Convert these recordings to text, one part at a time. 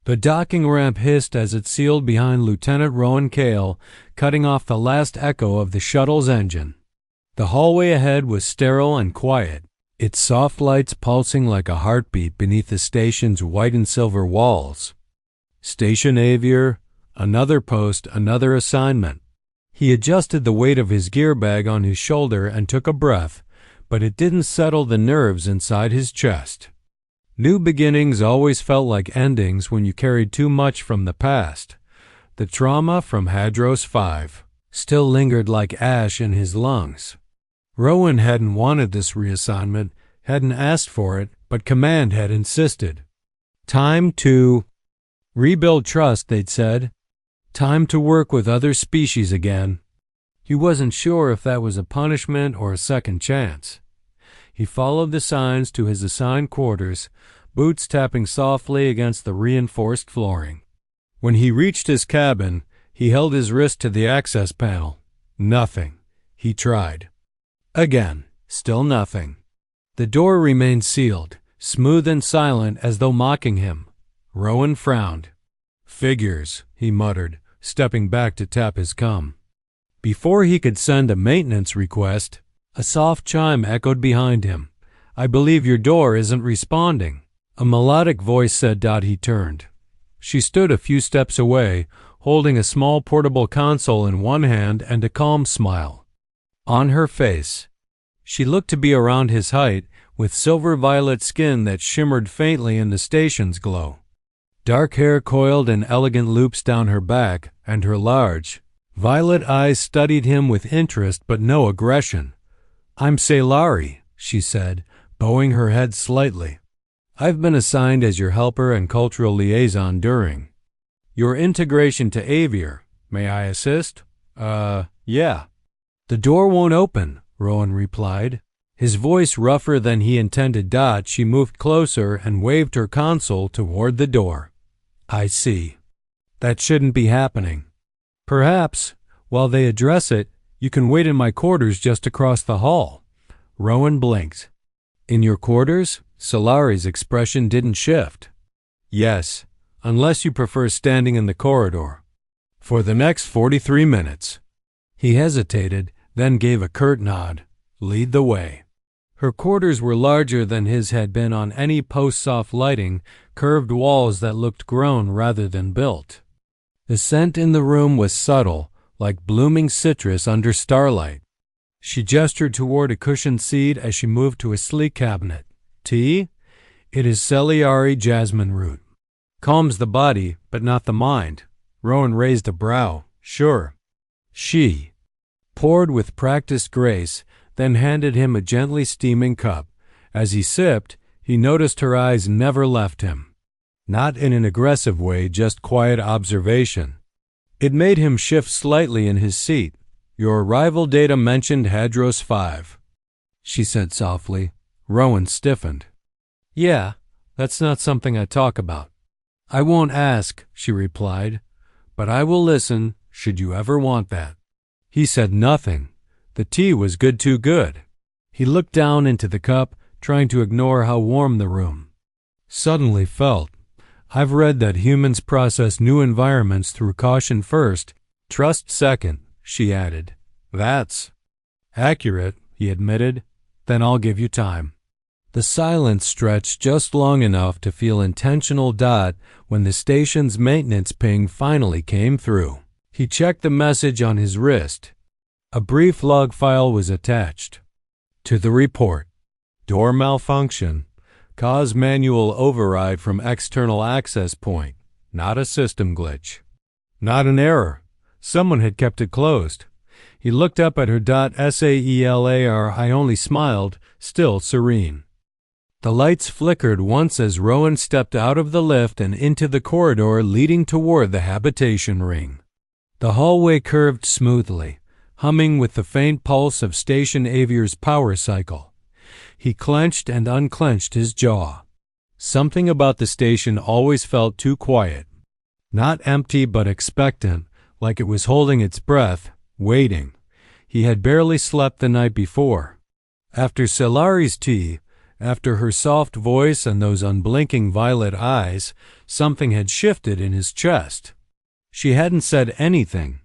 The docking ramp hissed as it sealed behind Lieutenant Rowan Kael, cutting off the last echo of the shuttle's engine. The hallway ahead was sterile and quiet, its soft lights pulsing like a heartbeat beneath the station's white and silver walls. Station avior, another post, another assignment. He adjusted the weight of his gear bag on his shoulder and took a breath, but it didn't settle the nerves inside his chest. New beginnings always felt like endings when you carried too much from the past. The trauma from Hadros 5 still lingered like ash in his lungs. Rowan hadn't wanted this reassignment, hadn't asked for it, but command had insisted. Time to rebuild trust, they'd said. Time to work with other species again. He wasn't sure if that was a punishment or a second chance. He followed the signs to his assigned quarters, boots tapping softly against the reinforced flooring. When he reached his cabin, he held his wrist to the access panel. Nothing. He tried. Again, still nothing. The door remained sealed, smooth and silent as though mocking him. Rowan frowned. Figures, he muttered, stepping back to tap his cum. Before he could send a maintenance request, a soft chime echoed behind him. I believe your door isn't responding. A melodic voice said. He turned. She stood a few steps away, holding a small portable console in one hand and a calm smile on her face. She looked to be around his height, with silver-violet skin that shimmered faintly in the station's glow. Dark hair coiled in elegant loops down her back, and her large, violet eyes studied him with interest but no aggression. I'm Saelari, she said, bowing her head slightly. I've been assigned as your helper and cultural liaison during your integration to Avior. May I assist? Yeah. The door won't open, Rowan replied. His voice rougher than he intended. She moved closer and waved her console toward the door. I see. That shouldn't be happening. Perhaps, while they address it, you can wait in my quarters just across the hall. Rowan blinked. In your quarters? Saelari's expression didn't shift. Yes, unless you prefer standing in the corridor. For the next 43 minutes. He hesitated, then gave a curt nod. Lead the way. Her quarters were larger than his had been on any post-soft lighting, curved walls that looked grown rather than built. The scent in the room was subtle, like blooming citrus under starlight. She gestured toward a cushioned seat as she moved to a sleek cabinet. Tea? It is saelari jasmine root. Calms the body, but not the mind. Rowan raised a brow. Sure. She poured with practiced grace, then handed him a gently steaming cup. As he sipped, he noticed her eyes never left him. Not in an aggressive way, just quiet observation. It made him shift slightly in his seat. Your arrival data mentioned Hadros 5, she said softly. Rowan stiffened. Yeah, that's not something I talk about. I won't ask, she replied, but I will listen should you ever want that. He said nothing. The tea was too good. He looked down into the cup, trying to ignore how warm the room suddenly felt. I've read that humans process new environments through caution first, trust second, she added. That's accurate, he admitted. Then I'll give you time. The silence stretched just long enough to feel intentional. When the station's maintenance ping finally came through. He checked the message on his wrist. A brief log file was attached. To the report. Door malfunction. Cause manual override from external access point. Not a system glitch. Not an error. Someone had kept it closed. He looked up at her. Saelar. I only smiled, still serene. The lights flickered once as Rowan stepped out of the lift and into the corridor leading toward the habitation ring. The hallway curved smoothly, humming with the faint pulse of Station Avior's power cycle. He clenched and unclenched his jaw. Something about the station always felt too quiet. Not empty but expectant, like it was holding its breath, waiting. He had barely slept the night before. After Saelari's tea, After her soft voice and those unblinking violet eyes, something had shifted in his chest. She hadn't said anything.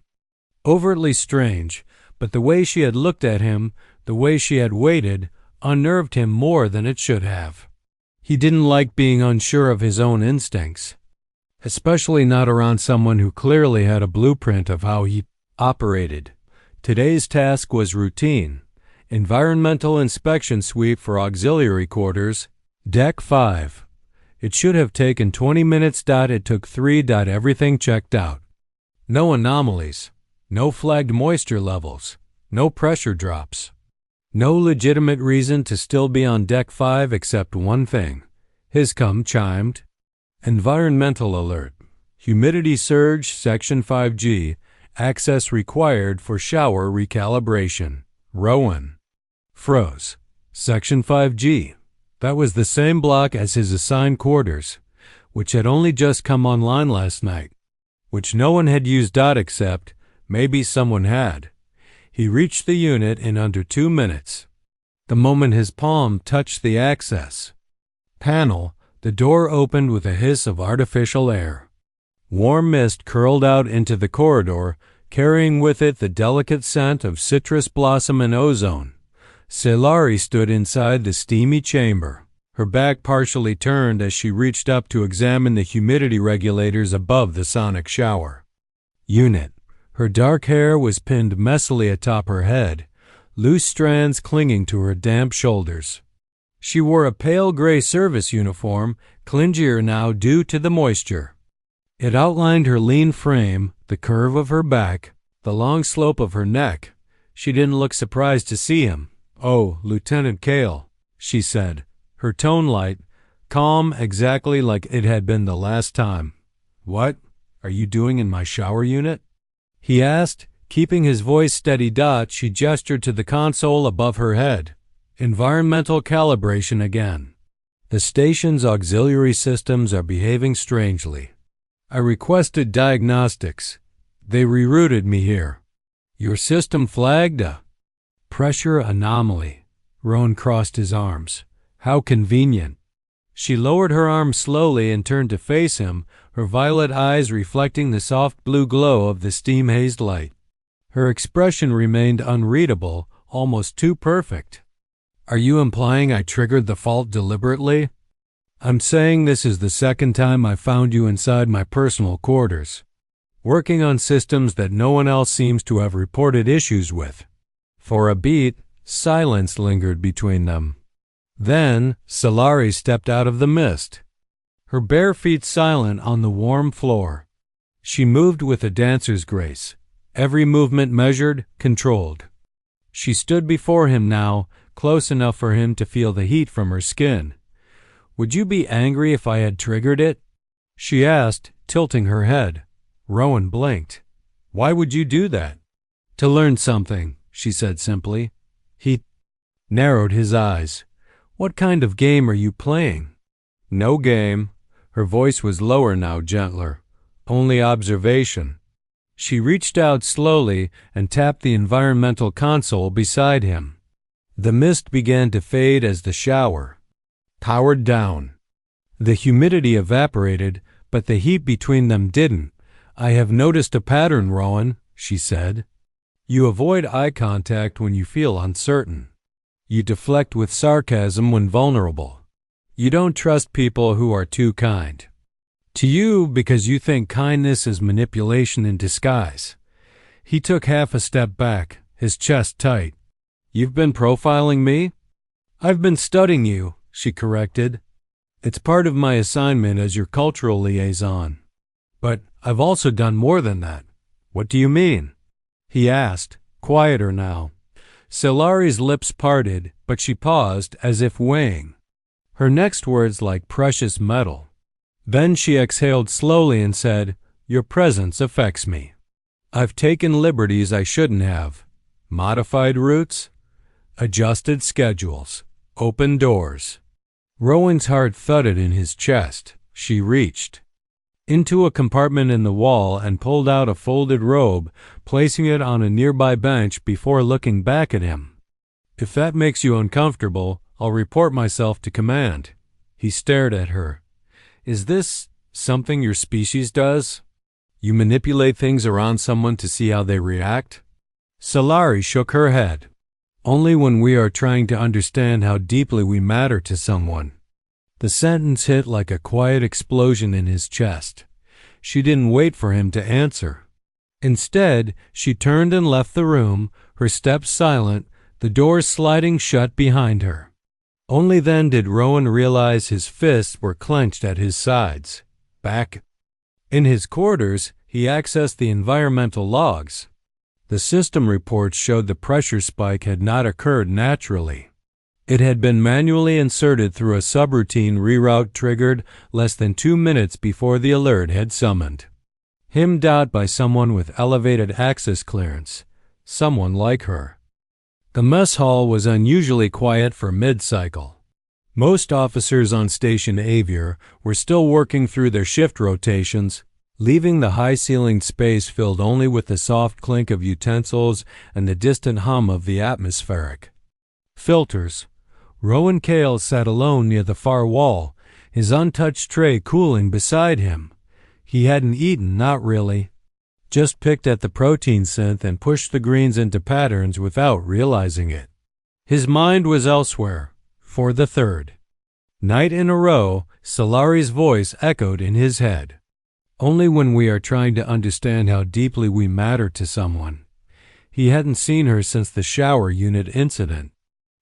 Overtly strange, but the way she had looked at him, the way she had waited, unnerved him more than it should have. He didn't like being unsure of his own instincts, especially not around someone who clearly had a blueprint of how he operated. Today's task was routine. Environmental inspection sweep for auxiliary quarters, Deck 5. It should have taken 20 minutes. It took 3. Everything checked out. No anomalies, no flagged moisture levels, no pressure drops. No legitimate reason to still be on Deck 5 except one thing. His com chimed. Environmental alert. Humidity surge, Section 5G. Access required for shower recalibration. Rowan. Froze. Section 5G. That was the same block as his assigned quarters, which had only just come online last night, which no one had used. Except maybe someone had. He reached the unit in under 2 minutes. The moment his palm touched the access panel, the door opened with a hiss of artificial air. Warm mist curled out into the corridor, carrying with it the delicate scent of citrus blossom and ozone. Saelari stood inside the steamy chamber, her back partially turned as she reached up to examine the humidity regulators above the sonic shower unit. Her dark hair was pinned messily atop her head, loose strands clinging to her damp shoulders. She wore a pale gray service uniform, clingier now due to the moisture. It outlined her lean frame, the curve of her back, the long slope of her neck. She didn't look surprised to see him. "Oh, Lieutenant Kael," she said, her tone light, calm, exactly like it had been the last time. "What are you doing in my shower unit?" he asked, keeping his voice steady. She gestured to the console above her head. Environmental calibration again. The station's auxiliary systems are behaving strangely. I requested diagnostics. They rerouted me here. Your system flagged a pressure anomaly. Rowan crossed his arms. How convenient. She lowered her arm slowly and turned to face him, her violet eyes reflecting the soft blue glow of the steam-hazed light. Her expression remained unreadable, almost too perfect. "Are you implying I triggered the fault deliberately?" "I'm saying this is the second time I found you inside my personal quarters, working on systems that no one else seems to have reported issues with." For a beat, silence lingered between them. Then Saelari stepped out of the mist, her bare feet silent on the warm floor. She moved with a dancer's grace, every movement measured, controlled. She stood before him now, close enough for him to feel the heat from her skin. "Would you be angry if I had triggered it?" she asked, tilting her head. Rowan blinked. "Why would you do that?" "To learn something," she said simply. He narrowed his eyes. "What kind of game are you playing?" "No game." Her voice was lower now, gentler. "Only observation." She reached out slowly and tapped the environmental console beside him. The mist began to fade as the shower powered down. The humidity evaporated, but the heat between them didn't. "I have noticed a pattern, Rowan," she said. "You avoid eye contact when you feel uncertain. You deflect with sarcasm when vulnerable. You don't trust people who are too kind to you because you think kindness is manipulation in disguise." He took half a step back, his chest tight. "You've been profiling me?" "I've been studying you," she corrected. "It's part of my assignment as your cultural liaison. But I've also done more than that." "What do you mean?" he asked, quieter now. Saelari's lips parted, but she paused as if weighing her next words like precious metal. Then she exhaled slowly and said, "Your presence affects me. I've taken liberties I shouldn't have. Modified routes, adjusted schedules, open doors." Rowan's heart thudded in his chest. She reached into a compartment in the wall and pulled out a folded robe, placing it on a nearby bench before looking back at him. "If that makes you uncomfortable, I'll report myself to command." He stared at her. "Is this something your species does? You manipulate things around someone to see how they react?" Saelari shook her head. "Only when we are trying to understand how deeply we matter to someone." The sentence hit like a quiet explosion in his chest. She didn't wait for him to answer. Instead, she turned and left the room, her steps silent, the door sliding shut behind her. Only then did Rowan realize his fists were clenched at his sides. Back in his quarters, he accessed the environmental logs. The system reports showed the pressure spike had not occurred naturally. It had been manually inserted through a subroutine reroute triggered less than 2 minutes before the alert had summoned. Hemmed out by someone with elevated access clearance, someone like her. The mess hall was unusually quiet for mid-cycle. Most officers on Station Avior were still working through their shift rotations, leaving the high-ceilinged space filled only with the soft clink of utensils and the distant hum of the atmospheric filters. Rowan Kael sat alone near the far wall, his untouched tray cooling beside him. He hadn't eaten, not really. Just picked at the protein synth and pushed the greens into patterns without realizing it. His mind was elsewhere, for the third night in a row. Saelari's voice echoed in his head. "Only when we are trying to understand how deeply we matter to someone." He hadn't seen her since the shower unit incident.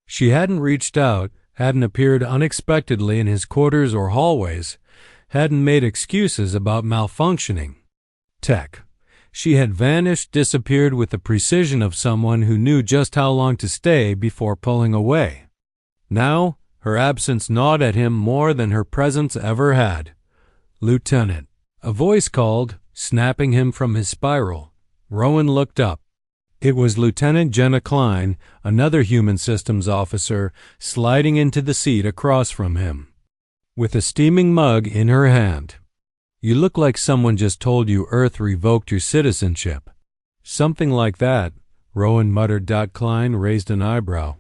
She hadn't reached out, hadn't appeared unexpectedly in his quarters or hallways, hadn't made excuses about malfunctioning tech. She had vanished, disappeared with the precision of someone who knew just how long to stay before pulling away. Now, her absence gnawed at him more than her presence ever had. "Lieutenant." A voice called, snapping him from his spiral. Rowan looked up. It was Lieutenant Jenna Klein, another human systems officer, sliding into the seat across from him, with a steaming mug in her hand. "You look like someone just told you Earth revoked your citizenship." "Something like that," Rowan muttered. Klein raised an eyebrow.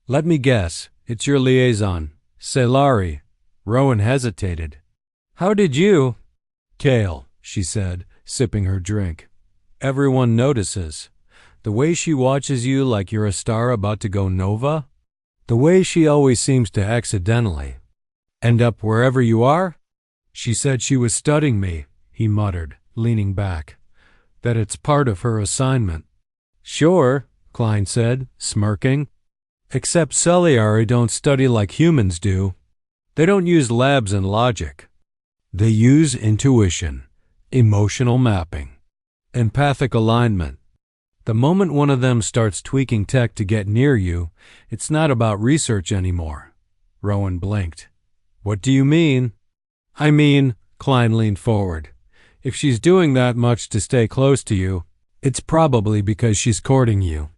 "Let me guess, it's your liaison, saelari." Rowan hesitated. "How did you—" "Kael," she said, sipping her drink. "Everyone notices. The way she watches you like you're a star about to go nova. The way she always seems to accidentally end up wherever you are." "She said she was studying me," he muttered, leaning back. "That it's part of her assignment." "Sure," Klein said, smirking. "Except saelari don't study like humans do. They don't use labs and logic. They use intuition, emotional mapping, empathic alignment. The moment one of them starts tweaking tech to get near you, it's not about research anymore." Rowan blinked. "What do you mean?" "I mean," Klein leaned forward, "if she's doing that much to stay close to you, it's probably because she's courting you."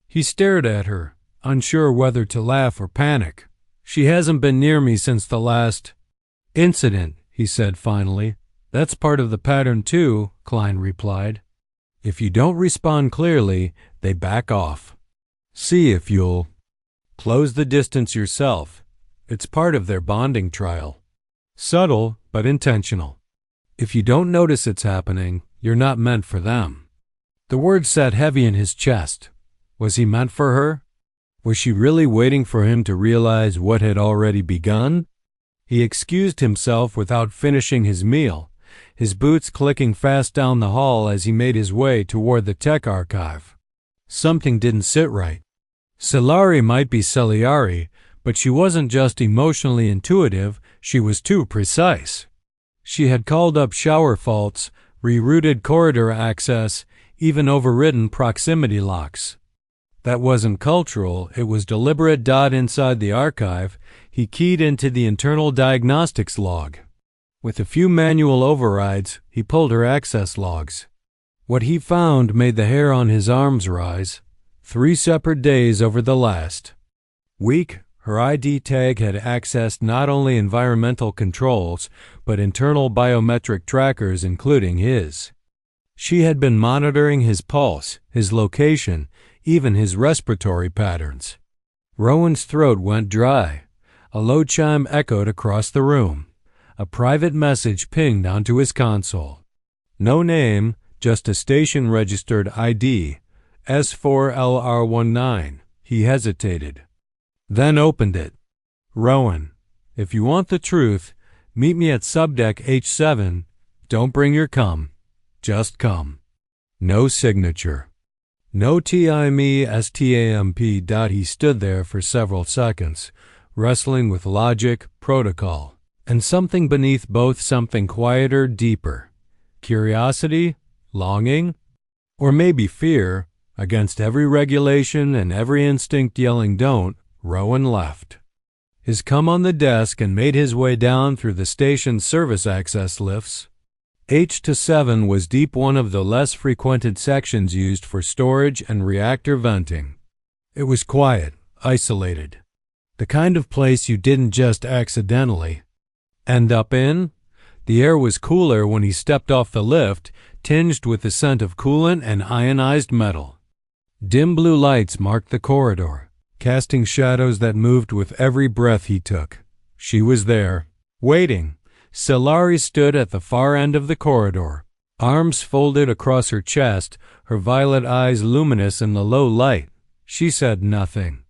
He stared at her, unsure whether to laugh or panic. "She hasn't been near me since the last incident," he said finally. "That's part of the pattern too," Klein replied. "If you don't respond clearly, they back off. See if you'll close the distance yourself. It's part of their bonding trial. Subtle, but intentional. If you don't notice it's happening, you're not meant for them." The words sat heavy in his chest. Was he meant for her? Was she really waiting for him to realize what had already begun? He excused himself without finishing his meal, his boots clicking fast down the hall as he made his way toward the tech archive. Something didn't sit right. Saelari might be saelari, but she wasn't just emotionally intuitive, she was too precise. She had called up shower faults, rerouted corridor access, even overridden proximity locks. That wasn't cultural, it was deliberate. Inside the archive, he keyed into the internal diagnostics log. With a few manual overrides, he pulled her access logs. What he found made the hair on his arms rise. 3 separate days over the last week, her ID tag had accessed not only environmental controls, but internal biometric trackers, including his. She had been monitoring his pulse, his location, even his respiratory patterns. Rowan's throat went dry. A low chime echoed across the room. A private message pinged onto his console. No name, just a station-registered ID, S4LR19. He hesitated, then opened it. Rowan, if you want the truth, meet me at subdeck H7. Don't bring your cum. Just come. No signature. No time stamp. He stood there for several seconds, wrestling with logic, protocol, and something beneath both, something quieter, deeper. Curiosity? Longing? Or maybe fear? Against every regulation and every instinct yelling don't, Rowan left. His cum on the desk and made his way down through the station's service access lifts. H-7 was deep, one of the less frequented sections used for storage and reactor venting. It was quiet, isolated. The kind of place you didn't just accidentally end up in. The air was cooler when he stepped off the lift, tinged with the scent of coolant and ionized metal. Dim blue lights marked the corridor, casting shadows that moved with every breath he took. She was there, waiting. Saelari stood at the far end of the corridor, arms folded across her chest, her violet eyes luminous in the low light. She said nothing,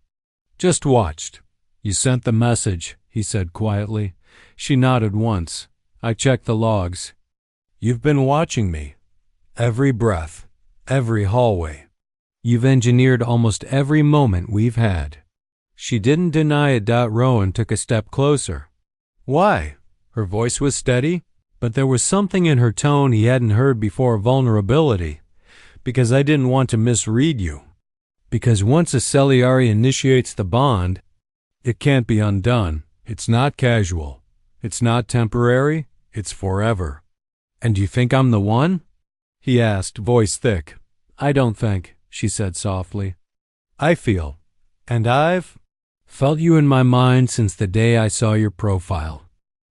just watched. You sent the message, he said quietly. She nodded once. I checked the logs. You've been watching me. Every breath, every hallway. You've engineered almost every moment we've had. She didn't deny it. Rowan took a step closer. Why? Her voice was steady, but there was something in her tone he hadn't heard before. Vulnerability. Because I didn't want to misread you. Because once a saelari initiates the bond, it can't be undone. It's not casual. It's not temporary. It's forever. And you think I'm the one? He asked, voice thick. I don't think, she said softly. I feel, and I've felt you in my mind since the day I saw your profile.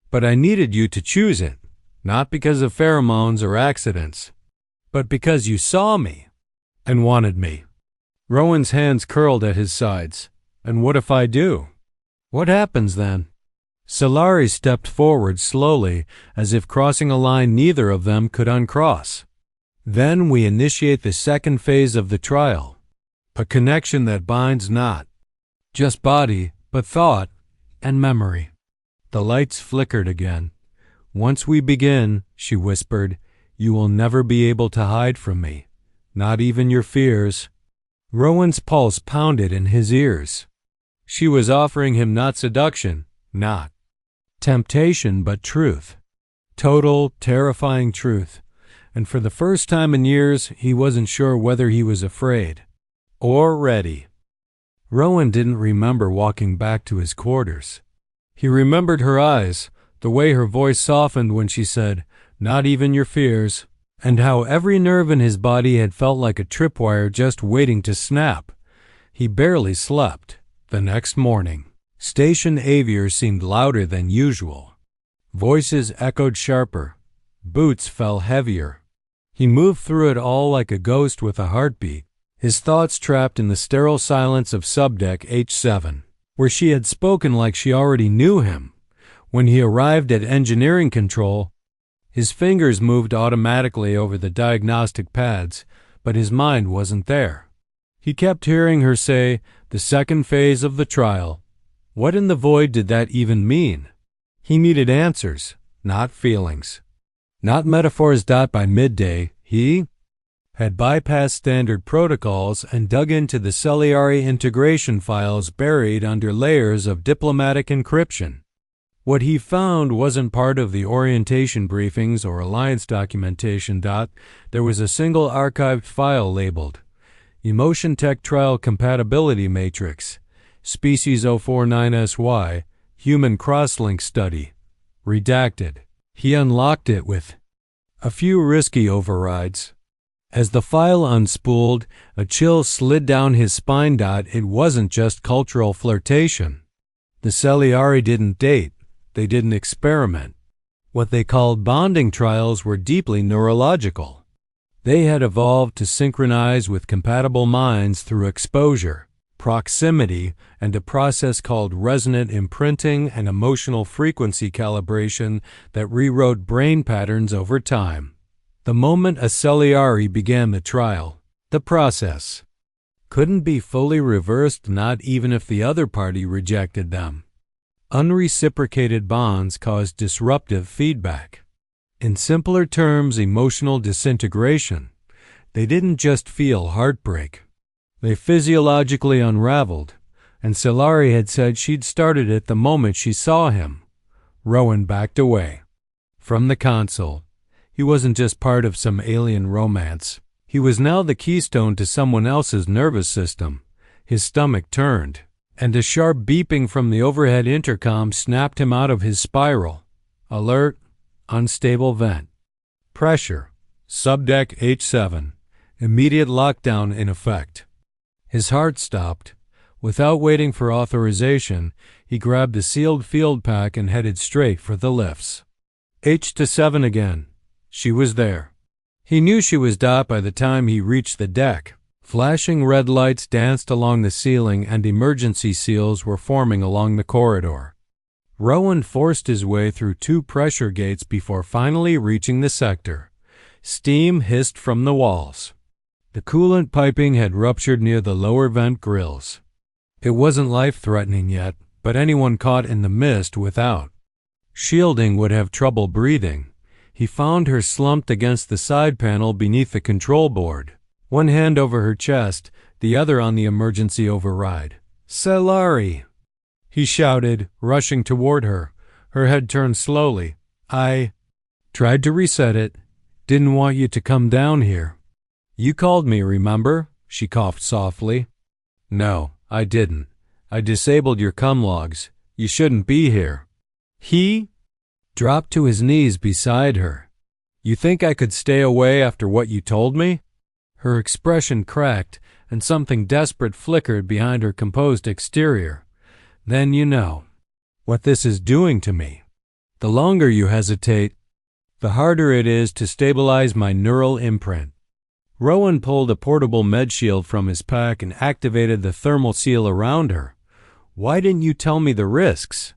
But I needed you to choose it, not because of pheromones or accidents, but because you saw me and wanted me. Rowan's hands curled at his sides. And what if I do? What happens then? Saelari stepped forward slowly, as if crossing a line neither of them could uncross. Then we initiate the second phase of the trial, a connection that binds not just body, but thought and memory. The lights flickered again. Once we begin, she whispered, you will never be able to hide from me, not even your fears. Rowan's pulse pounded in his ears. She was offering him not seduction, not temptation, but truth. Total, terrifying truth. And for the first time in years, he wasn't sure whether he was afraid or ready. Rowan didn't remember walking back to his quarters. He remembered her eyes, the way her voice softened when she said, not even your fears, and how every nerve in his body had felt like a tripwire just waiting to snap. He barely slept. The next morning, station avior seemed louder than usual. Voices echoed sharper. Boots fell heavier. He moved through it all like a ghost with a heartbeat, his thoughts trapped in the sterile silence of subdeck H7, where she had spoken like she already knew him. When he arrived at engineering control, his fingers moved automatically over the diagnostic pads, but his mind wasn't there. He kept hearing her say, the second phase of the trial. What in the void did that even mean? He needed answers, not feelings. Not metaphors. By midday, he had bypassed standard protocols and dug into the saelari integration files buried under layers of diplomatic encryption. What he found wasn't part of the orientation briefings or alliance documentation. There was a single archived file labeled Emotion Tech Trial Compatibility Matrix, Species 049SY, Human Crosslink Study, redacted. He unlocked it with a few risky overrides. As the file unspooled, a chill slid down his spine. It wasn't just cultural flirtation. The saelari didn't date. They didn't experiment. What they called bonding trials were deeply neurological. They had evolved to synchronize with compatible minds through exposure, proximity, and a process called resonant imprinting and emotional frequency calibration that rewrote brain patterns over time. The moment a saelari began the trial, the process couldn't be fully reversed, not even if the other party rejected them. Unreciprocated bonds cause disruptive feedback. In simpler terms, emotional disintegration. They didn't just feel heartbreak. They physiologically unraveled, and saelari had said she'd started it the moment she saw him. Rowan backed away from the console. He wasn't just part of some alien romance. He was now the keystone to someone else's nervous system. His stomach turned, and a sharp beeping from the overhead intercom snapped him out of his spiral. Alert, unstable vent. Pressure, subdeck H7. Immediate lockdown in effect. His heart stopped. Without waiting for authorization, he grabbed the sealed field pack and headed straight for the lifts. H-7 again. She was there. He knew she was dot by the time he reached the deck. Flashing red lights danced along the ceiling and emergency seals were forming along the corridor. Rowan forced his way through 2 pressure gates before finally reaching the sector. Steam hissed from the walls. The coolant piping had ruptured near the lower vent grills. It wasn't life-threatening yet, but anyone caught in the mist without shielding would have trouble breathing. He found her slumped against the side panel beneath the control board, one hand over her chest, the other on the emergency override. "Saelari!" he shouted, rushing toward her. Her head turned slowly. "I tried to reset it. Didn't want you to come down here." "You called me, remember?" she coughed softly. "No, I didn't. I disabled your comm logs. You shouldn't be here." He dropped to his knees beside her. "You think I could stay away after what you told me?" Her expression cracked, and something desperate flickered behind her composed exterior. "Then you know what this is doing to me. The longer you hesitate, the harder it is to stabilize my neural imprint." Rowan pulled a portable med shield from his pack and activated the thermal seal around her. "Why didn't you tell me the risks?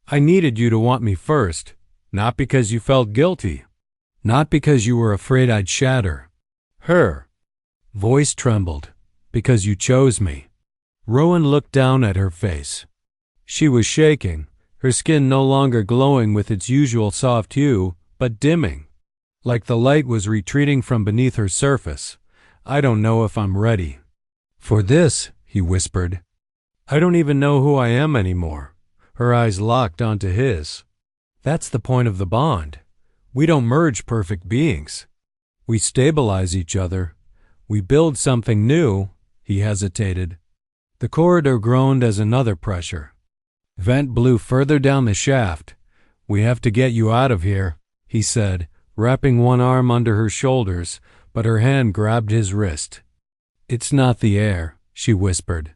I needed you to want me first. Not because you felt guilty. Not because you were afraid I'd shatter." Her voice trembled. "Because you chose me." Rowan looked down at her face. She was shaking, her skin no longer glowing with its usual soft hue, but dimming, like the light was retreating from beneath her surface. "I don't know if I'm ready for this," he whispered. "I don't even know who I am anymore." Her eyes locked onto his. "That's the point of the bond. We don't merge perfect beings. We stabilize each other. We build something new." He hesitated. The corridor groaned as another pressure. Vent blew further down the shaft. "We have to get you out of here," he said, wrapping one arm under her shoulders, but her hand grabbed his wrist. "It's not the air," she whispered.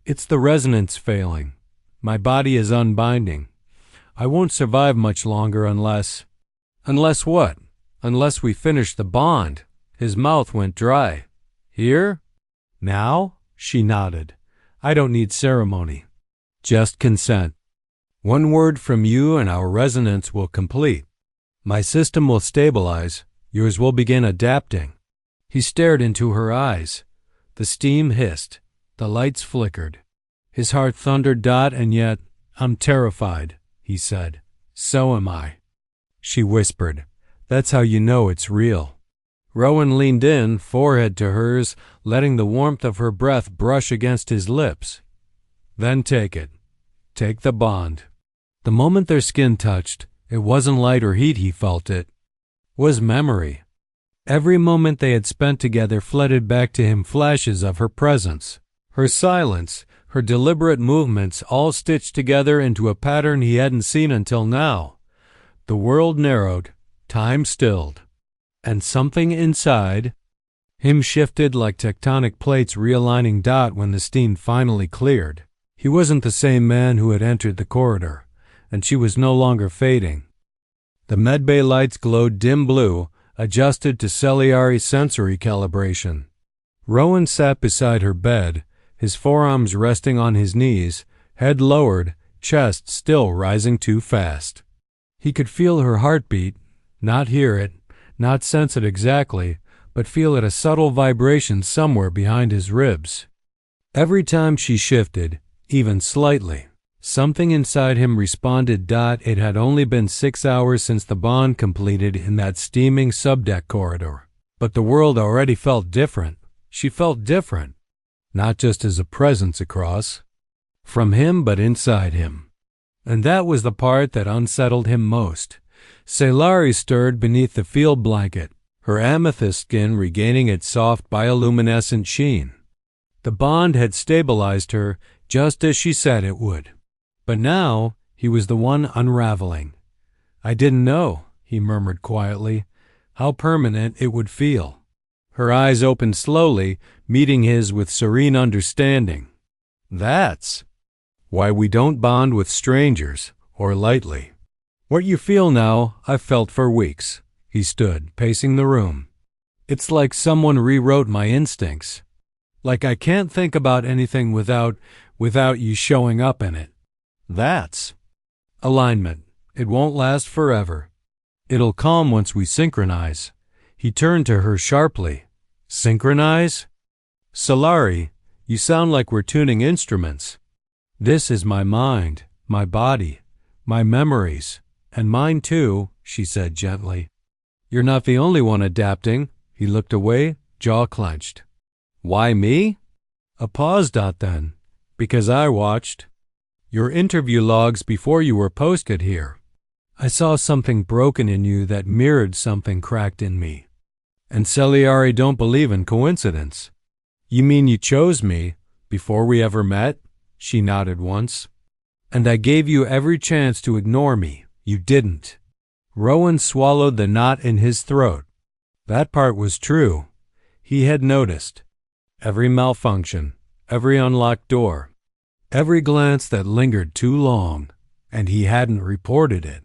"It's the resonance failing. My body is unbinding. I won't survive much longer unless—" "Unless what?" "Unless we finish the bond." His mouth went dry. "Here? Now?" She nodded. "I don't need ceremony. Just consent. One word from you and our resonance will complete. My system will stabilize. Yours will begin adapting." He stared into her eyes. The steam hissed. The lights flickered. His heart thundered, "Dot, and yet I'm terrified," he said. "So am I." She whispered, "That's how you know it's real." Rowan leaned in, forehead to hers, letting the warmth of her breath brush against his lips. "Then take it. Take the bond." The moment their skin touched, it wasn't light or heat he felt, it was memory. Every moment they had spent together flooded back to him flashes of her presence, her silence, her deliberate movements, all stitched together into a pattern he hadn't seen until now. The world narrowed, time stilled, and something inside him shifted like tectonic plates realigning. Dot when the steam finally cleared. He wasn't the same man who had entered the corridor, and she was no longer fading. The medbay lights glowed dim blue, adjusted to saelari sensory calibration. Rowan sat beside her bed, his forearms resting on his knees, head lowered, chest still rising too fast. He could feel her heartbeat, not hear it, not sense it exactly, but feel it a subtle vibration somewhere behind his ribs. Every time she shifted, even slightly, something inside him responded. It had only been 6 hours since the bond completed in that steaming subdeck corridor, but the world already felt different. She felt different, not just as a presence across from him, but inside him. And that was the part that unsettled him most. Saelari stirred beneath the field blanket, her amethyst skin regaining its soft bioluminescent sheen. The bond had stabilized her, just as she said it would. But now he was the one unraveling. "I didn't know," he murmured quietly, "how permanent it would feel." Her eyes opened slowly, meeting his with serene understanding. "That's why we don't bond with strangers, or lightly. What you feel now, I've felt for weeks." He stood, pacing the room. "It's like someone rewrote my instincts. Like I can't think about anything without you showing up in it. That's alignment. It won't last forever. It'll calm once we synchronize." He turned to her sharply. "Synchronize? Saelari, you sound like we're tuning instruments. This is my mind, my body, my memories, and mine too," she said gently. "You're not the only one adapting." He looked away, jaw clenched. "Why me?" A pause. Then, "Because I watched your interview logs before you were posted here. I saw something broken in you that mirrored something cracked in me. And saelari don't believe in coincidence." "You mean you chose me before we ever met?" She nodded once. "And I gave you every chance to ignore me. You didn't." Rowan swallowed the knot in his throat. That part was true. He had noticed. Every malfunction, every unlocked door, every glance that lingered too long, and he hadn't reported it.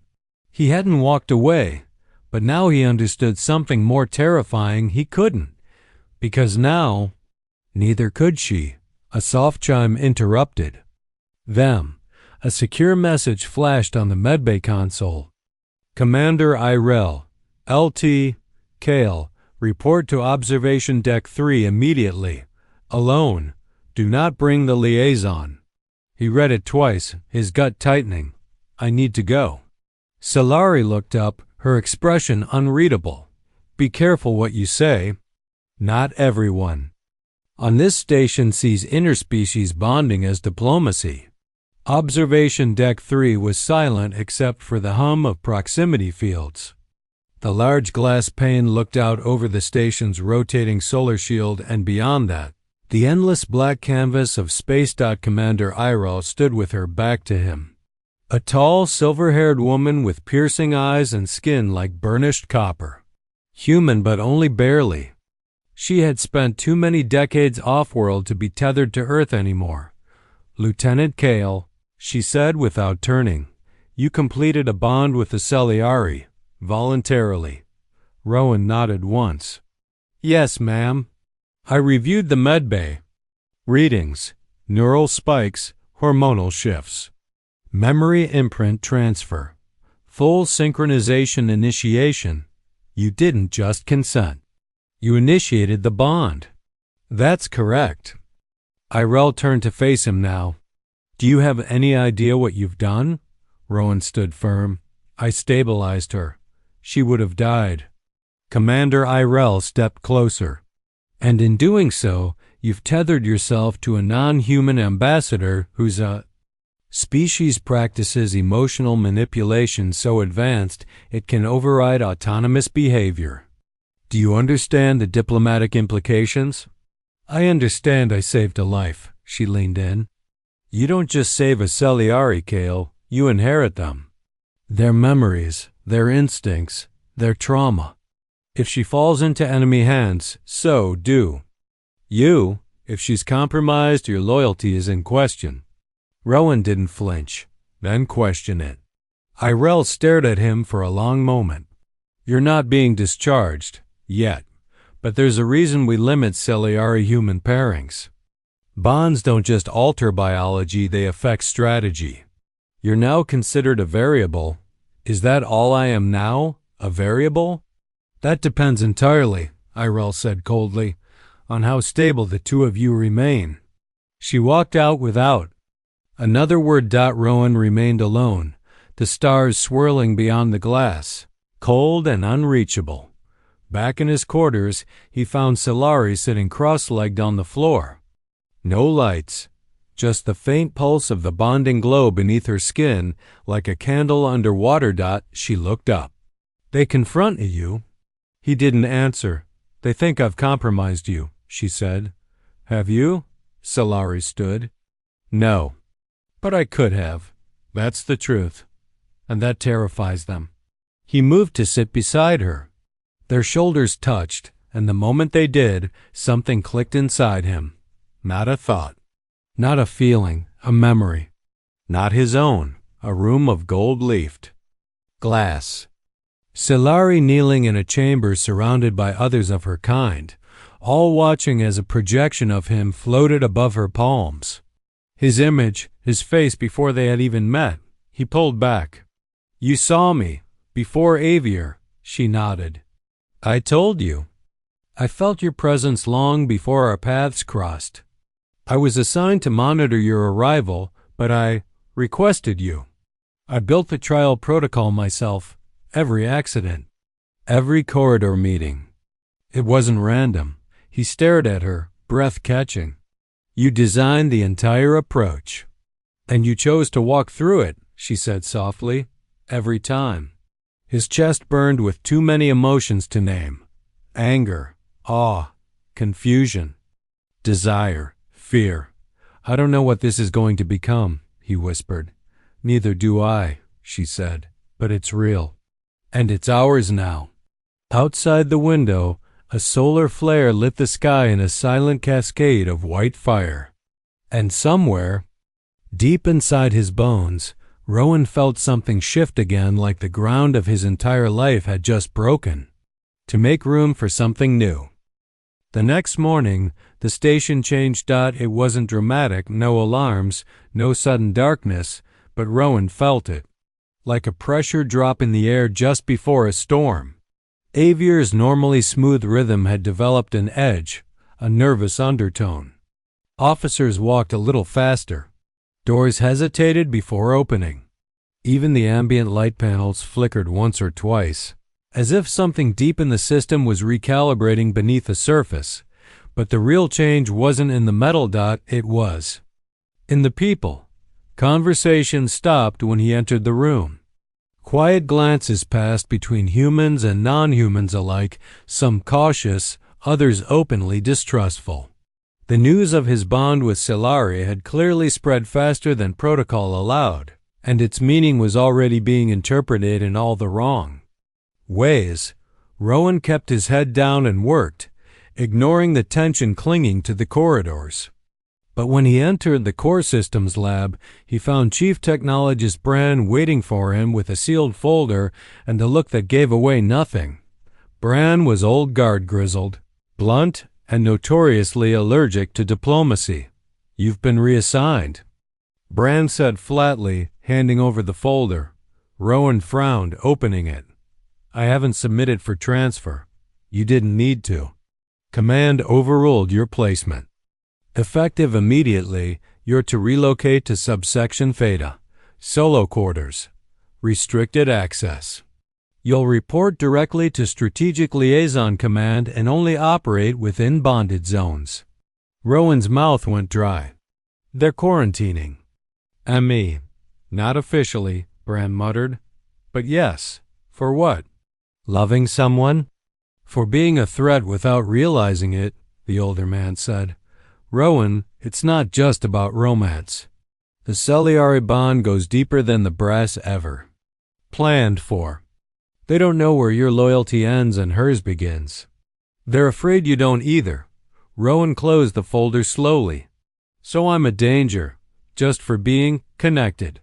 He hadn't walked away, but now he understood something more terrifying. He couldn't, because now, neither could she. A soft chime interrupted them. A secure message flashed on the medbay console. "Commander Irel, LT, Kael, report to Observation Deck 3 immediately. Alone. Do not bring the liaison." He read it twice, his gut tightening. "I need to go." Saelari looked up, her expression unreadable. "Be careful what you say." "Not everyone on this station sees interspecies bonding as diplomacy." Observation Deck 3 was silent except for the hum of proximity fields. The large glass pane looked out over the station's rotating solar shield, and beyond that, the endless black canvas of space. Commander Irel stood with her back to him. A tall, silver-haired woman with piercing eyes and skin like burnished copper. Human, but only barely. She had spent too many decades off-world to be tethered to Earth anymore. "Lieutenant Kael," she said without turning, "you completed a bond with the saelari, voluntarily." Rowan nodded once. "Yes, ma'am. I reviewed the medbay. Readings, neural spikes, hormonal shifts. Memory imprint transfer. Full synchronization initiation. You didn't just consent. You initiated the bond." "That's correct." Irel turned to face him now. "Do you have any idea what you've done?" Rowan stood firm. "I stabilized her. She would have died." Commander Irel stepped closer. "And in doing so, you've tethered yourself to a non-human ambassador whose species practices emotional manipulation so advanced it can override autonomous behavior. Do you understand the diplomatic implications?" "I understand I saved a life." She leaned in. "You don't just save a saelari, Kael. You inherit them. Their memories, their instincts, their trauma. If she falls into enemy hands, so do you. If she's compromised, your loyalty is in question." Rowan didn't flinch, then question it. Irel stared at him for a long moment. "You're not being discharged. Yet. But there's a reason we limit saelari human pairings." Bonds don't just alter biology, they affect strategy. You're now considered a variable. Is that all I am now? A variable? That depends entirely, Irel said coldly, on how stable the two of you remain. She walked out without another word. Rowan remained alone, the stars swirling beyond the glass, cold and unreachable. Back in his quarters, he found Saelari sitting cross-legged on the floor. No lights, just the faint pulse of the bonding glow beneath her skin, like a candle under water. She looked up. They confronted you? He didn't answer. They think I've compromised you, she said. Have you? Saelari stood. No. But I could have. That's the truth. And that terrifies them. He moved to sit beside her. Their shoulders touched, and the moment they did, something clicked inside him. Not a thought. Not a feeling, a memory. Not his own, a room of gold-leafed glass. Saelari kneeling in a chamber surrounded by others of her kind, all watching as a projection of him floated above her palms. His image, his face before they had even met. He pulled back. You saw me, before avior, she nodded. I told you. I felt your presence long before our paths crossed. I was assigned to monitor your arrival, but I requested you. I built the trial protocol myself, every accident, every corridor meeting. It wasn't random. He stared at her, breath-catching. You designed the entire approach. And you chose to walk through it, she said softly, every time. His chest burned with too many emotions to name. Anger, awe, confusion, desire, fear. I don't know what this is going to become, he whispered. Neither do I, she said, but it's real. And it's ours now. Outside the window, a solar flare lit the sky in a silent cascade of white fire. And somewhere, deep inside his bones, Rowan felt something shift again, like the ground of his entire life had just broken, to make room for something new. The next morning, the station changed. It wasn't dramatic, no alarms, no sudden darkness, but Rowan felt it, like a pressure drop in the air just before a storm. Avior's normally smooth rhythm had developed an edge, a nervous undertone. Officers walked a little faster. Doors hesitated before opening. Even the ambient light panels flickered once or twice, as if something deep in the system was recalibrating beneath the surface. But the real change wasn't in the metal. It was in the people. Conversation stopped when he entered the room. Quiet glances passed between humans and non-humans alike, some cautious, others openly distrustful. The news of his bond with Saelari had clearly spread faster than protocol allowed, and its meaning was already being interpreted in all the wrong ways. Rowan kept his head down and worked, ignoring the tension clinging to the corridors. But when he entered the core systems lab, he found Chief Technologist Bran waiting for him with a sealed folder and a look that gave away nothing. Bran was old guard grizzled, blunt, and notoriously allergic to diplomacy. You've been reassigned, Bran said flatly, handing over the folder. Rowan frowned, opening it. I haven't submitted for transfer. You didn't need to. Command overruled your placement. Effective immediately, you're to relocate to subsection Theta, solo quarters, restricted access. You'll report directly to Strategic Liaison Command and only operate within bonded zones. Rowan's mouth went dry. They're quarantining. Me. Not officially, Bran muttered. But yes. For what? Loving someone? For being a threat without realizing it, the older man said. Rowan, it's not just about romance. The saelari bond goes deeper than the brass ever planned for. They don't know where your loyalty ends and hers begins. They're afraid you don't either. Rowan closed the folder slowly. So I'm a danger, just for being connected.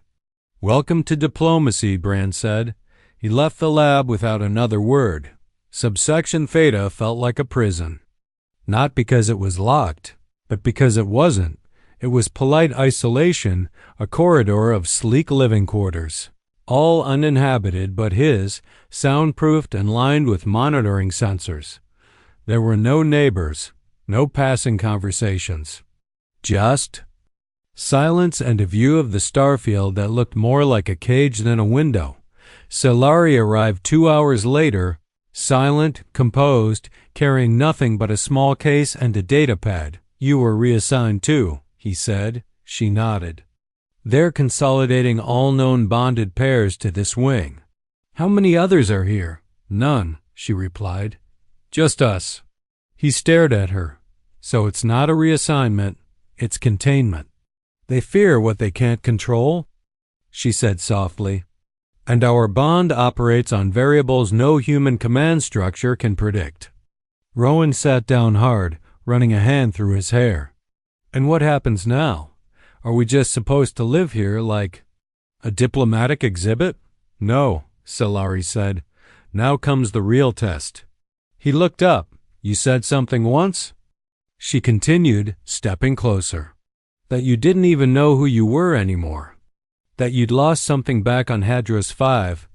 Welcome to diplomacy, Bran said. He left the lab without another word. Subsection Theta felt like a prison. Not because it was locked, but because it wasn't. It was polite isolation, a corridor of sleek living quarters, all uninhabited but his, soundproofed and lined with monitoring sensors. There were no neighbors, no passing conversations. Just silence and a view of the starfield that looked more like a cage than a window. Saelari arrived 2 hours later, silent, composed, carrying nothing but a small case and a datapad. "You were reassigned too," he said. She nodded. "They're consolidating all known bonded pairs to this wing." "How many others are here?" "None," she replied. "Just us." He stared at her. "So it's not a reassignment, it's containment. They fear what they can't control?" She said softly. "And our bond operates on variables no human command structure can predict." Rowan sat down hard, running a hand through his hair. "And what happens now? Are we just supposed to live here like a diplomatic exhibit?" "No," Saelari said. "Now comes the real test." He looked up. "You said something once?" She continued, stepping closer. "That you didn't even know who you were anymore. That you'd lost something back on Hadros 5.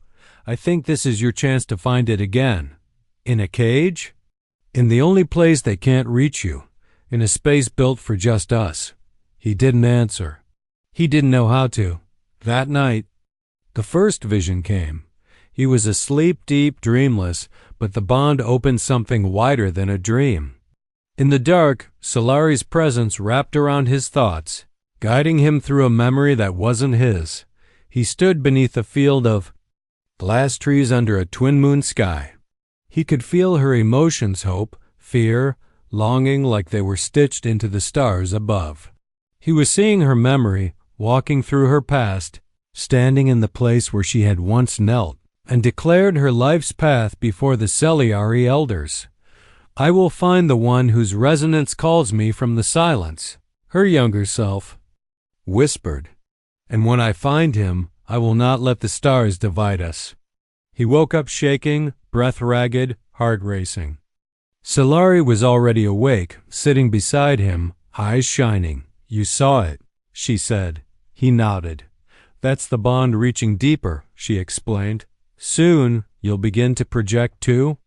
I think this is your chance to find it again. In a cage? In the only place they can't reach you. In a space built for just us." He didn't answer. He didn't know how to. That night, the first vision came. He was asleep, deep, dreamless, but the bond opened something wider than a dream. In the dark, Saelari's presence wrapped around his thoughts, guiding him through a memory that wasn't his. He stood beneath a field of glass trees under a twin-moon sky. He could feel her emotions, hope, fear, longing, like they were stitched into the stars above. He was seeing her memory, walking through her past, standing in the place where she had once knelt, and declared her life's path before the saelari elders. "I will find the one whose resonance calls me from the silence," her younger self whispered. "And when I find him, I will not let the stars divide us." He woke up shaking, breath ragged, heart racing. Saelari was already awake, sitting beside him, eyes shining. "You saw it," she said. He nodded. "That's the bond reaching deeper," she explained. "Soon, you'll begin to project too.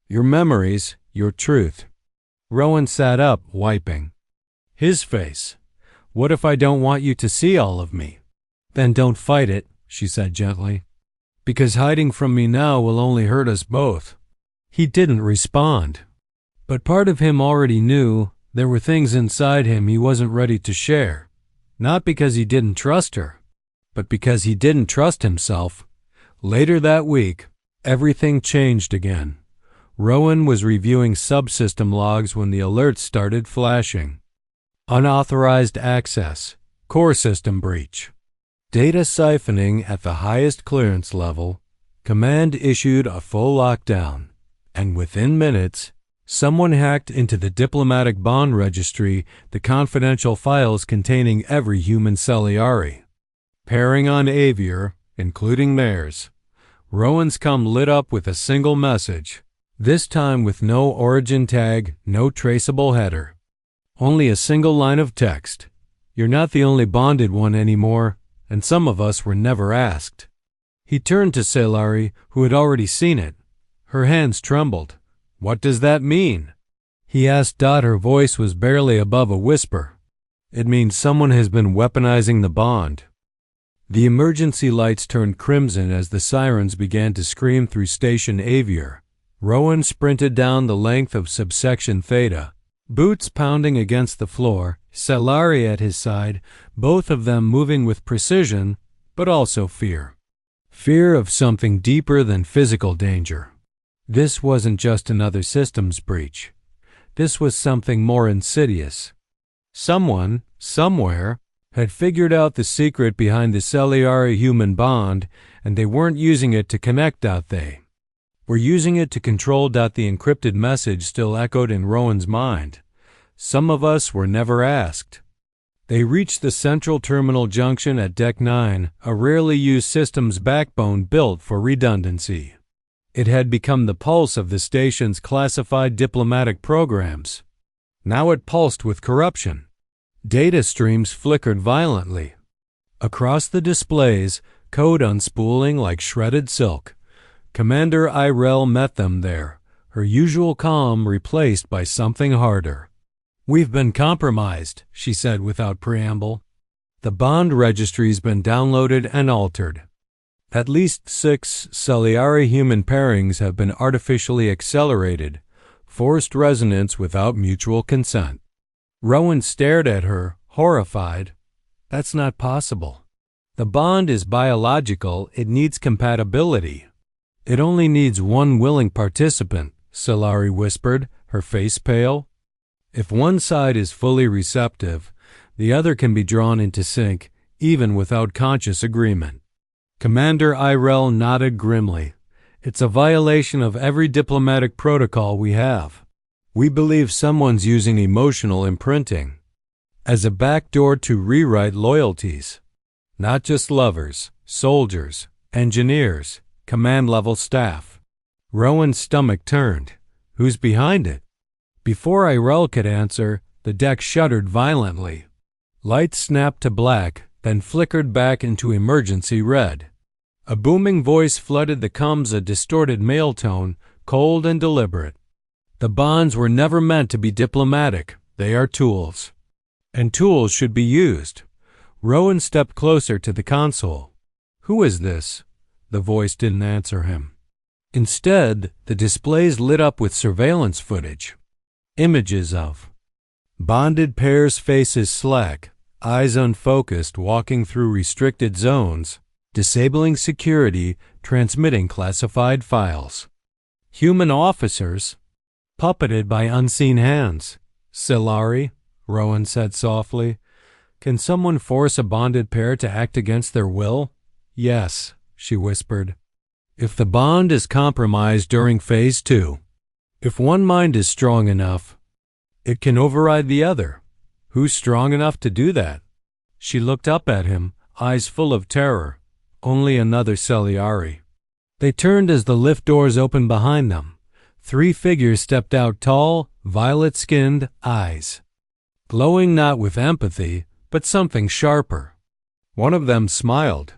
Your memories, your truth." Rowan sat up, wiping his face. "What if I don't want you to see all of me?" "Then don't fight it," she said gently. "Because hiding from me now will only hurt us both." He didn't respond. But part of him already knew there were things inside him he wasn't ready to share. Not because he didn't trust her, but because he didn't trust himself. Later that week, everything changed again. Rowan was reviewing subsystem logs when the alerts started flashing. Unauthorized access, core system breach, data siphoning at the highest clearance level. Command issued a full lockdown, and within minutes, someone hacked into the diplomatic bond registry, the confidential files containing every human saelari. Pairing on avior, including theirs. Rowan's com lit up with a single message, this time with no origin tag, no traceable header. Only a single line of text. "You're not the only bonded one anymore, and some of us were never asked." He turned to Saelari, who had already seen it. Her hands trembled. "What does that mean?" He asked. Her voice was barely above a whisper. "It means someone has been weaponizing the bond." The emergency lights turned crimson as the sirens began to scream through Station Avior. Rowan sprinted down the length of subsection Theta, boots pounding against the floor, Saelari at his side, both of them moving with precision, but also fear. Fear of something deeper than physical danger. This wasn't just another systems breach. This was something more insidious. Someone, somewhere, had figured out the secret behind the saelari-human bond, and they weren't using it to connect. They were using it to control. The encrypted message still echoed in Rowan's mind. "Some of us were never asked." They reached the central terminal junction at Deck 9, a rarely used systems backbone built for redundancy. It had become the pulse of the station's classified diplomatic programs. Now it pulsed with corruption. Data streams flickered violently. Across the displays, code unspooling like shredded silk. Commander Irel met them there, her usual calm replaced by something harder. "We've been compromised," she said without preamble. "The bond registry's been downloaded and altered. At least 6 saelari human pairings have been artificially accelerated, forced resonance without mutual consent." Rowan stared at her, horrified. "That's not possible. The bond is biological, it needs compatibility." "It only needs one willing participant," Saelari whispered, her face pale. "If one side is fully receptive, the other can be drawn into sync, even without conscious agreement." Commander Irel nodded grimly. "It's a violation of every diplomatic protocol we have. We believe someone's using emotional imprinting as a backdoor to rewrite loyalties. Not just lovers, soldiers, engineers, command-level staff." Rowan's stomach turned. Who's behind it? Before Irel could answer, the deck shuddered violently. Lights snapped to black, then flickered back into emergency red. A booming voice flooded the comms, a distorted male tone, cold and deliberate. "The bonds were never meant to be diplomatic. They are tools. And tools should be used." Rowan stepped closer to the console. "Who is this?" The voice didn't answer him. Instead, the displays lit up with surveillance footage. Images of bonded pairs, faces slack, eyes unfocused, walking through restricted zones, disabling security, transmitting classified files. Human officers, puppeted by unseen hands. "Saelari," Rowan said softly. "Can someone force a bonded pair to act against their will?" "Yes," she whispered. "If the bond is compromised during Phase 2, if one mind is strong enough, it can override the other. Who's strong enough to do that?" She looked up at him, eyes full of terror. "Only another Saelari." They turned as the lift doors opened behind them. 3 figures stepped out, tall, violet-skinned, eyes glowing not with empathy, but something sharper. One of them smiled.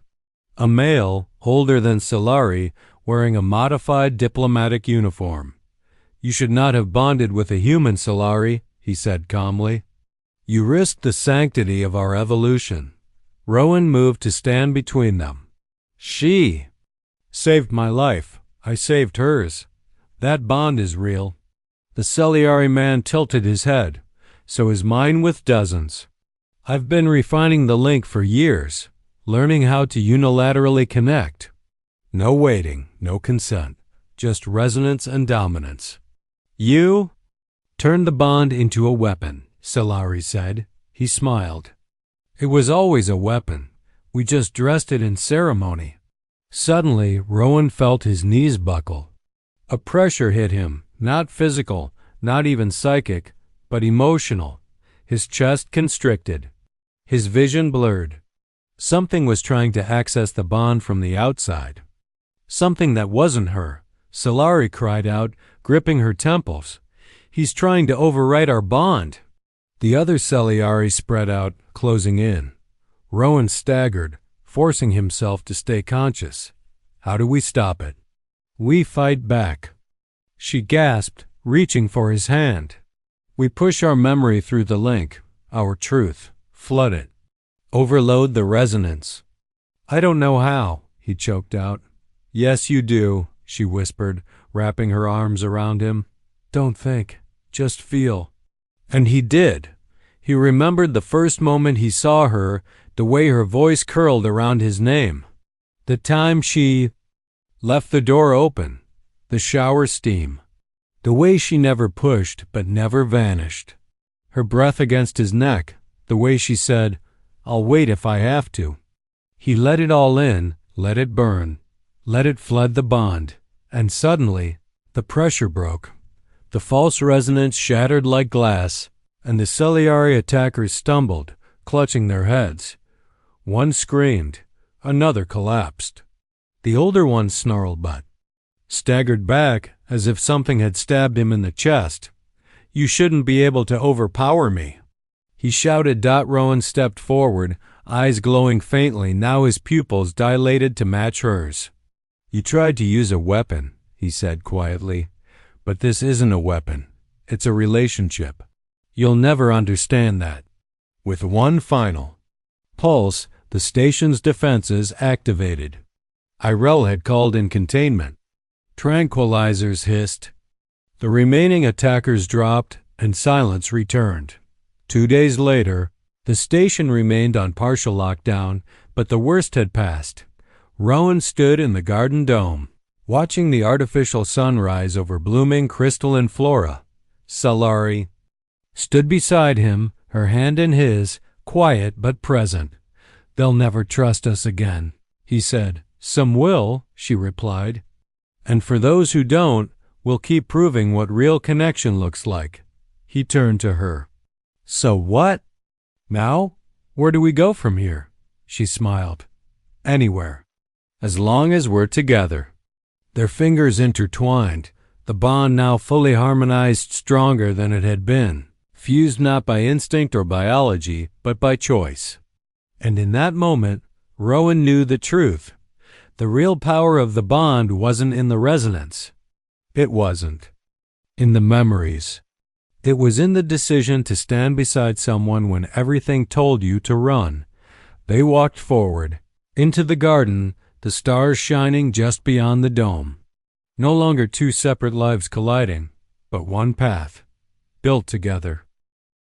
A male, older than Saelari, wearing a modified diplomatic uniform. "You should not have bonded with a human, Saelari," he said calmly. "You risked the sanctity of our evolution." Rowan moved to stand between them. "She saved my life. I saved hers. That bond is real." The Saelari man tilted his head. "So is mine with dozens. I've been refining the link for years, learning how to unilaterally connect. No waiting, no consent, just resonance and dominance." "You turned the bond into a weapon," Saelari said. He smiled. "It was always a weapon. We just dressed it in ceremony." Suddenly, Rowan felt his knees buckle. A pressure hit him, not physical, not even psychic, but emotional. His chest constricted. His vision blurred. Something was trying to access the bond from the outside. Something that wasn't her. Saelari cried out, gripping her temples. "He's trying to overwrite our bond." The other Saelari spread out, closing in. Rowan staggered, forcing himself to stay conscious. "How do we stop it?" "We fight back," she gasped, reaching for his hand. "We push our memory through the link, our truth, flood it, overload the resonance." "I don't know how," he choked out. "Yes, you do," she whispered, wrapping her arms around him. "Don't think, just feel." And he did. He remembered the first moment he saw her, the way her voice curled around his name. The time she left the door open, the shower steam. The way she never pushed but never vanished. Her breath against his neck, the way she said, "I'll wait if I have to." He let it all in, let it burn, let it flood the bond, and suddenly the pressure broke. The false resonance shattered like glass, and the Saelari attackers stumbled, clutching their heads. One screamed, another collapsed. The older one snarled but staggered back as if something had stabbed him in the chest. "You shouldn't be able to overpower me." he shouted. Rowan stepped forward, eyes glowing faintly, now his pupils dilated to match hers. You tried to use a weapon, he said quietly, but this isn't a weapon. It's a relationship. You'll never understand that. With one final pulse, the station's defenses activated. Irel had called in containment. Tranquilizers hissed. The remaining attackers dropped, and silence returned. 2 days later, the station remained on partial lockdown, but the worst had passed. Rowan stood in the garden dome, watching the artificial sunrise over blooming crystalline flora. Saelari stood beside him, her hand in his, quiet but present. They'll never trust us again, he said. Some will, she replied. And for those who don't, we'll keep proving what real connection looks like. He turned to her. So what? Now? Where do we go from here? She smiled. Anywhere. As long as we're together. Their fingers intertwined, the bond now fully harmonized, stronger than it had been, fused not by instinct or biology, but by choice. And in that moment, Rowan knew the truth. The real power of the bond wasn't in the resonance. It wasn't in the memories. It was in the decision to stand beside someone when everything told you to run. They walked forward, into the garden, the stars shining just beyond the dome. No longer two separate lives colliding, but one path, built together.